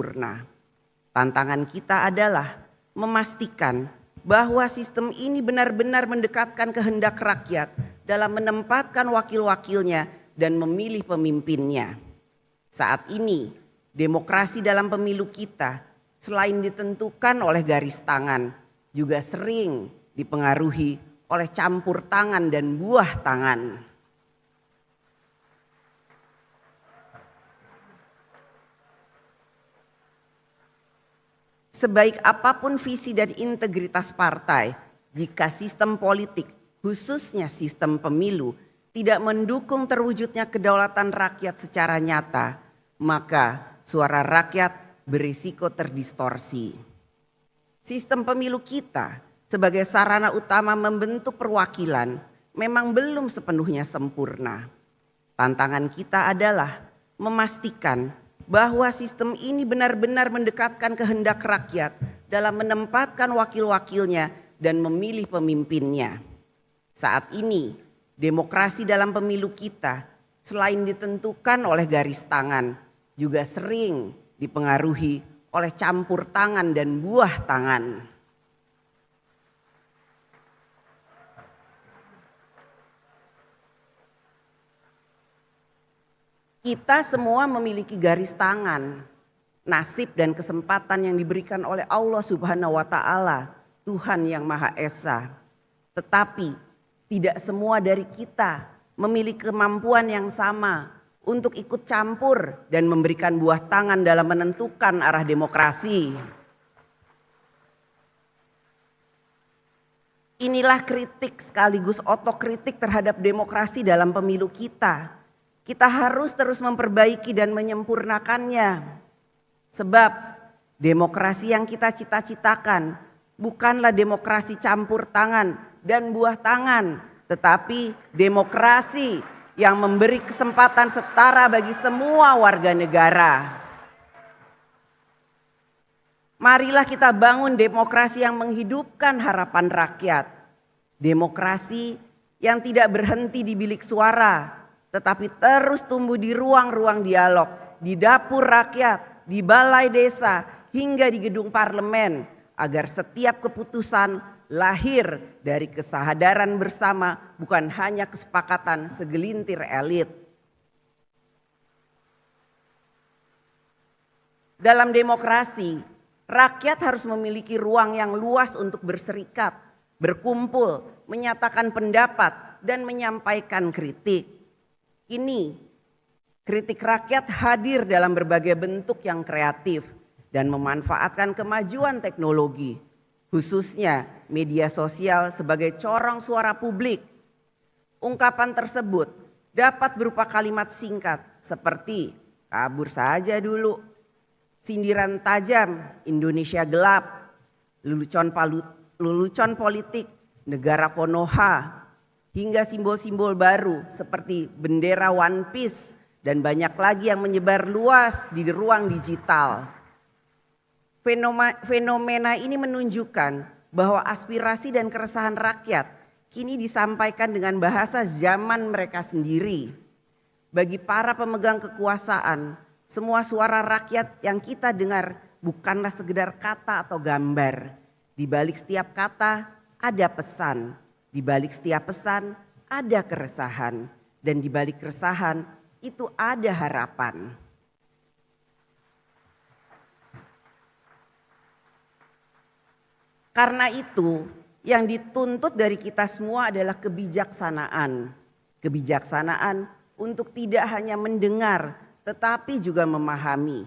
sempurna. Tantangan kita adalah memastikan bahwa sistem ini benar-benar mendekatkan kehendak rakyat dalam menempatkan wakil-wakilnya dan memilih pemimpinnya. Saat ini, demokrasi dalam pemilu kita selain ditentukan oleh garis tangan, juga sering dipengaruhi oleh campur tangan dan buah tangan. Sebaik apapun visi dan integritas partai, jika sistem politik, khususnya sistem pemilu, tidak mendukung terwujudnya kedaulatan rakyat secara nyata, maka suara rakyat berisiko terdistorsi. Sistem pemilu kita sebagai sarana utama membentuk perwakilan memang belum sepenuhnya sempurna. Tantangan kita adalah memastikan bahwa sistem ini benar-benar mendekatkan kehendak rakyat dalam menempatkan wakil-wakilnya dan memilih pemimpinnya. Saat ini, demokrasi dalam pemilu kita selain ditentukan oleh garis tangan, juga sering dipengaruhi oleh campur tangan dan buah tangan. Kita semua memiliki garis tangan, nasib dan kesempatan yang diberikan oleh Allah Subhanahu wa Ta'ala, Tuhan yang Maha Esa. Tetapi tidak semua dari kita memiliki kemampuan yang sama untuk ikut campur dan memberikan buah tangan dalam menentukan arah demokrasi. Inilah kritik sekaligus otokritik terhadap demokrasi dalam pemilu kita. Kita harus terus memperbaiki dan menyempurnakannya. Sebab demokrasi yang kita cita-citakan bukanlah demokrasi campur tangan dan buah tangan, tetapi demokrasi yang memberi kesempatan setara bagi semua warga negara. Marilah kita bangun demokrasi yang menghidupkan harapan rakyat. Demokrasi yang tidak berhenti di bilik suara, tetapi terus tumbuh di ruang-ruang dialog, di dapur rakyat, di balai desa, hingga di gedung parlemen, agar setiap keputusan lahir dari kesadaran bersama, bukan hanya kesepakatan segelintir elit. Dalam demokrasi, rakyat harus memiliki ruang yang luas untuk berserikat, berkumpul, menyatakan pendapat, dan menyampaikan kritik. Ini, kritik rakyat hadir dalam berbagai bentuk yang kreatif dan memanfaatkan kemajuan teknologi, khususnya media sosial sebagai corong suara publik. Ungkapan tersebut dapat berupa kalimat singkat seperti kabur saja dulu, sindiran tajam, Indonesia gelap, lelucon politik, negara Konoha, hingga simbol-simbol baru seperti bendera One Piece dan banyak lagi yang menyebar luas di ruang digital. Fenomena ini menunjukkan bahwa aspirasi dan keresahan rakyat kini disampaikan dengan bahasa zaman mereka sendiri. Bagi para pemegang kekuasaan, semua suara rakyat yang kita dengar bukanlah sekedar kata atau gambar. Di balik setiap kata ada pesan. Di balik setiap pesan ada keresahan, dan di balik keresahan itu ada harapan. Karena itu, yang dituntut dari kita semua adalah kebijaksanaan. Kebijaksanaan untuk tidak hanya mendengar, tetapi juga memahami.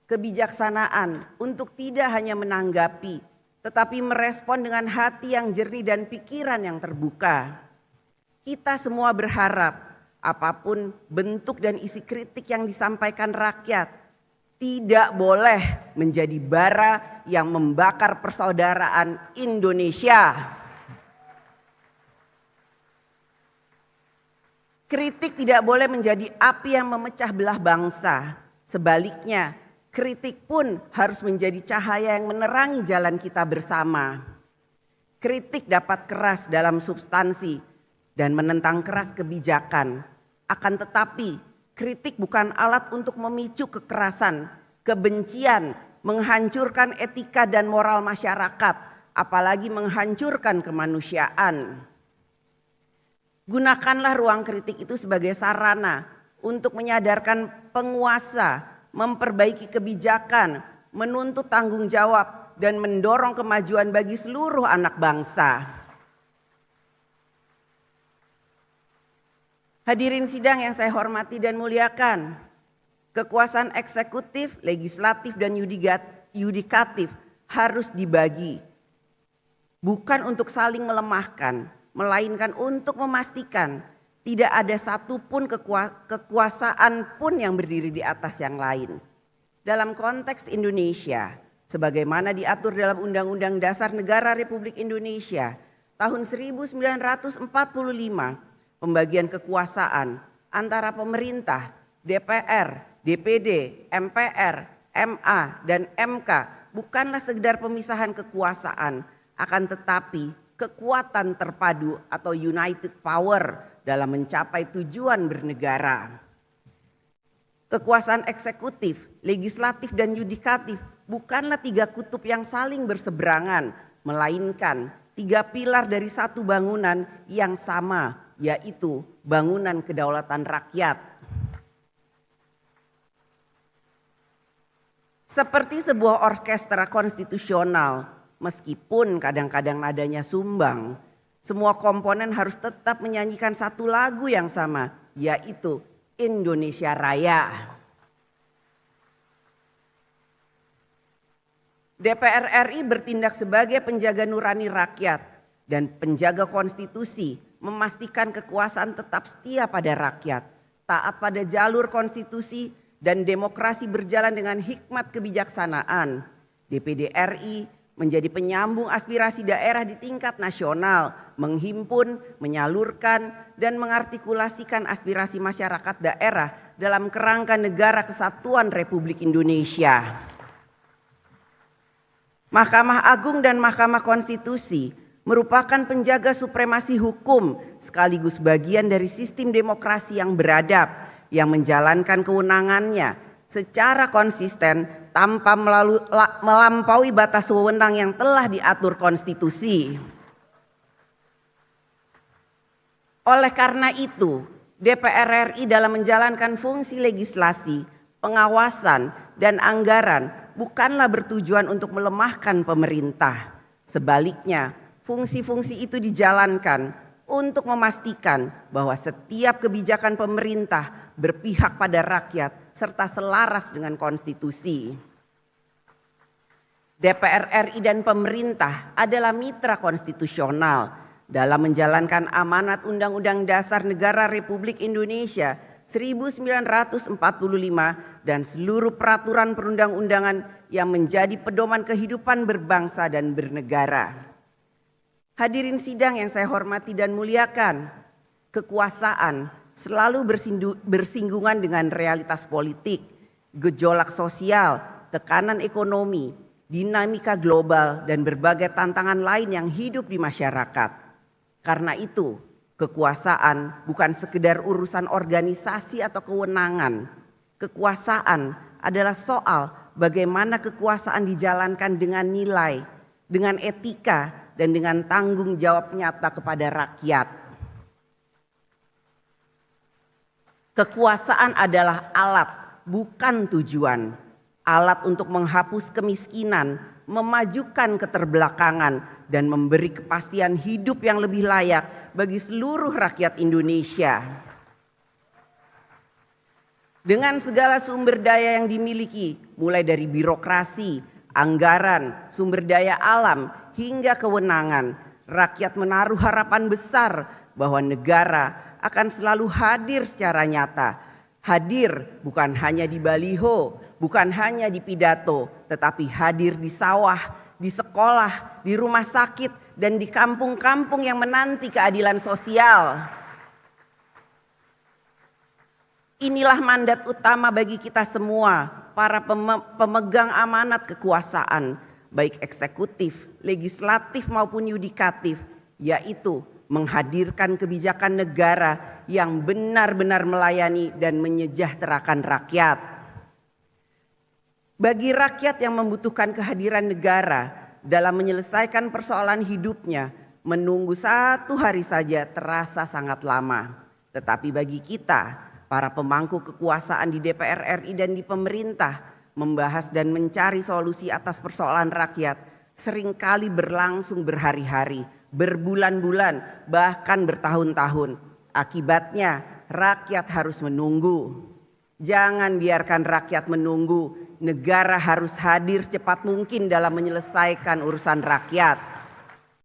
Kebijaksanaan untuk tidak hanya menanggapi, tetapi merespon dengan hati yang jernih dan pikiran yang terbuka. Kita semua berharap apapun bentuk dan isi kritik yang disampaikan rakyat tidak boleh menjadi bara yang membakar persaudaraan Indonesia. Kritik tidak boleh menjadi api yang memecah belah bangsa. Sebaliknya, kritik pun harus menjadi cahaya yang menerangi jalan kita bersama. Kritik dapat keras dalam substansi dan menentang keras kebijakan. Akan tetapi, kritik bukan alat untuk memicu kekerasan, kebencian, menghancurkan etika dan moral masyarakat, apalagi menghancurkan kemanusiaan. Gunakanlah ruang kritik itu sebagai sarana untuk menyadarkan penguasa, memperbaiki kebijakan, menuntut tanggung jawab, dan mendorong kemajuan bagi seluruh anak bangsa. Hadirin sidang yang saya hormati dan muliakan, kekuasaan eksekutif, legislatif, dan yudikatif harus dibagi. Bukan untuk saling melemahkan, melainkan untuk memastikan tidak ada satupun kekuasaan pun yang berdiri di atas yang lain. Dalam konteks Indonesia, sebagaimana diatur dalam Undang-Undang Dasar Negara Republik Indonesia tahun 1945, pembagian kekuasaan antara pemerintah, DPR, DPD, MPR, MA, dan MK bukanlah sekedar pemisahan kekuasaan, akan tetapi kekuatan terpadu atau united power dalam mencapai tujuan bernegara. Kekuasaan eksekutif, legislatif, dan yudikatif bukanlah tiga kutub yang saling berseberangan, melainkan tiga pilar dari satu bangunan yang sama, yaitu bangunan kedaulatan rakyat. Seperti sebuah orkestra konstitusional, meskipun kadang-kadang nadanya sumbang, semua komponen harus tetap menyanyikan satu lagu yang sama, yaitu Indonesia Raya. DPR RI bertindak sebagai penjaga nurani rakyat dan penjaga konstitusi, memastikan kekuasaan tetap setia pada rakyat, taat pada jalur konstitusi, dan demokrasi berjalan dengan hikmat kebijaksanaan. DPD RI menjadi penyambung aspirasi daerah di tingkat nasional, menghimpun, menyalurkan, dan mengartikulasikan aspirasi masyarakat daerah dalam kerangka Negara Kesatuan Republik Indonesia. Mahkamah Agung dan Mahkamah Konstitusi merupakan penjaga supremasi hukum sekaligus bagian dari sistem demokrasi yang beradab, yang menjalankan kewenangannya secara konsisten tanpa melampaui batas wewenang yang telah diatur konstitusi. Oleh karena itu, DPR RI dalam menjalankan fungsi legislasi, pengawasan, dan anggaran bukanlah bertujuan untuk melemahkan pemerintah. Sebaliknya, fungsi-fungsi itu dijalankan untuk memastikan bahwa setiap kebijakan pemerintah berpihak pada rakyat serta selaras dengan konstitusi. DPR RI dan pemerintah adalah mitra konstitusional dalam menjalankan amanat Undang-Undang Dasar Negara Republik Indonesia 1945 dan seluruh peraturan perundang-undangan yang menjadi pedoman kehidupan berbangsa dan bernegara. Hadirin sidang yang saya hormati dan muliakan, kekuasaan selalu bersinggungan dengan realitas politik, gejolak sosial, tekanan ekonomi, dinamika global, dan berbagai tantangan lain yang hidup di masyarakat. Karena itu, kekuasaan bukan sekedar urusan organisasi atau kewenangan. Kekuasaan adalah soal bagaimana kekuasaan dijalankan dengan nilai, dengan etika, dan dengan tanggung jawab nyata kepada rakyat. Kekuasaan adalah alat, bukan tujuan. Alat untuk menghapus kemiskinan, memajukan keterbelakangan, dan memberi kepastian hidup yang lebih layak bagi seluruh rakyat Indonesia. Dengan segala sumber daya yang dimiliki, mulai dari birokrasi, anggaran, sumber daya alam, hingga kewenangan, rakyat menaruh harapan besar bahwa negara akan selalu hadir secara nyata. Hadir bukan hanya di baliho, bukan hanya di pidato, tetapi hadir di sawah, di sekolah, di rumah sakit, dan di kampung-kampung yang menanti keadilan sosial. Inilah mandat utama bagi kita semua, para pemegang amanat kekuasaan, baik eksekutif, legislatif maupun yudikatif, yaitu menghadirkan kebijakan negara yang benar-benar melayani dan menyejahterakan rakyat. Bagi rakyat yang membutuhkan kehadiran negara dalam menyelesaikan persoalan hidupnya, menunggu 1 hari saja terasa sangat lama. Tetapi bagi kita, para pemangku kekuasaan di DPR RI dan di pemerintah, membahas dan mencari solusi atas persoalan rakyat seringkali berlangsung berhari-hari, berbulan-bulan, bahkan bertahun-tahun. Akibatnya, rakyat harus menunggu. Jangan biarkan rakyat menunggu. Negara harus hadir secepat mungkin dalam menyelesaikan urusan rakyat.